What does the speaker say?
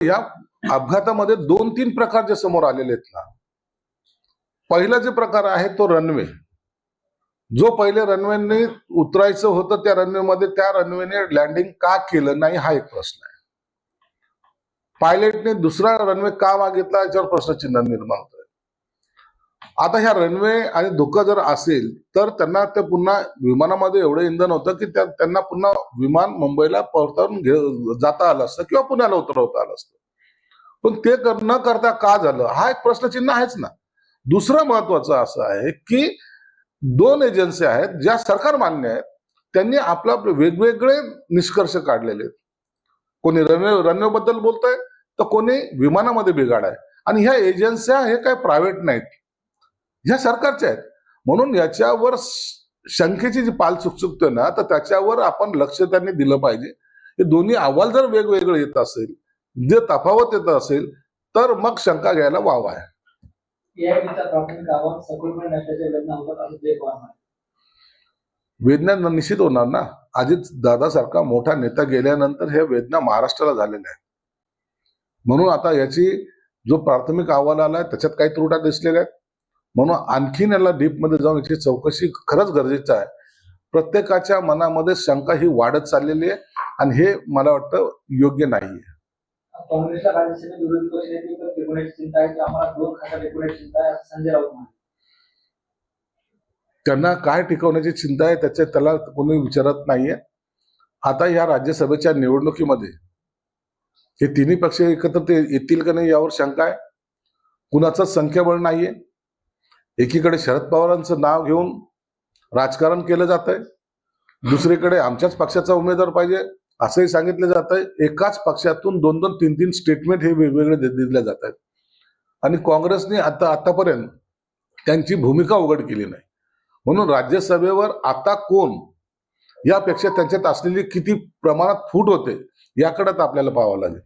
या अपघातामध्ये 2-3 प्रकार जे समोर आलेले आहेत ना, पहिला जे प्रकार आहे तो रनवे. जो पहिले रनवेने उतरायचं होतं त्या रनवेमध्ये त्या रनवेने लँडिंग का केलं नाही हा एक प्रश्न आहे. पायलटने दुसरा रनवे का मागितला याच्यावर प्रश्नचिन्ह निर्माण होतोय. आता ह्या रनवे आणि धोका जर असेल तर त्यांना ते पुन्हा विमानामध्ये एवढं इंधन होतं की त्यांना पुन्हा विमान मुंबईला परतवून जाता आलं असतं किंवा पुण्याला उतरवता आलं असतं. पण ते न करता का झालं हा एक प्रश्नचिन्ह आहेच ना. दुसरं महत्वाचं असं आहे की 2 एजन्सी आहेत ज्या सरकार मान्य आहेत, त्यांनी आपला वेगवेगळे निष्कर्ष काढलेले आहेत. कोणी रनवे बद्दल बोलतंय तर कोणी विमानामध्ये बिघाड आहे. आणि ह्या एजन्स्या हे काय प्रायव्हेट नाहीत, ह्या सरकारच्या आहेत. म्हणून याच्यावर शंकेची जी पाल चुकचुकते ना, तर त्याच्यावर आपण लक्ष त्यांनी दिलं पाहिजे. हे दोन्ही अहवाल जर वेगवेगळे येत असेल, जे तफावत येत असेल, तर मग शंका घ्यायला वाव आहे. वेदना निश्चित होणार ना. अजित दादासारखा मोठा नेता गेल्यानंतर हे वेदना महाराष्ट्राला झालेल्या आहेत. म्हणून आता याची जो प्राथमिक अहवाल आलाय त्याच्यात काही त्रुटा दिसलेल्या आहेत. म्हणून आणखीन याला डीपमध्ये जाऊन याची चौकशी खरंच गरजेचं आहे. प्रत्येकाच्या मनामध्ये शंका ही वाढत चाललेली आहे आणि हे मला वाटतं योग्य नाहीये. काँग्रेसला राज्यसभेत विरोधी पक्षनेते टिकवण्याची चिंता आहे की आम्हाला 2 खासदार टिकवण्याची चिंता आहे असं संजय राऊत म्हणाले. त्यांना काय टिकवण्याची चिंता आहे त्याला कोणी विचारत नाहीये. आता या राज्यसभेच्या निवडणुकीमध्ये हे तिन्ही पक्ष एकत्र येतील का नाही यावर शंका आहे. कुणाचं संख्याबळ नाहीये. एकीकडे शरद पवारांचं नाव घेऊन राजकारण केलं जात आहे, दुसरीकडे आमच्याच पक्षाचा उमेदवार पाहिजे असंही सांगितलं जात आहे. एकाच पक्षातून 2-2, 3-3 स्टेटमेंट हे वेगवेगळे दिले जात आहेत. आणि काँग्रेसने आतापर्यंत त्यांची भूमिका उघड केली नाही. म्हणून राज्यसभेवर आता कोण यापेक्षा त्यांच्यात असलेली किती प्रमाणात फूट होते याकडे आपल्याला पाहावं लागेल.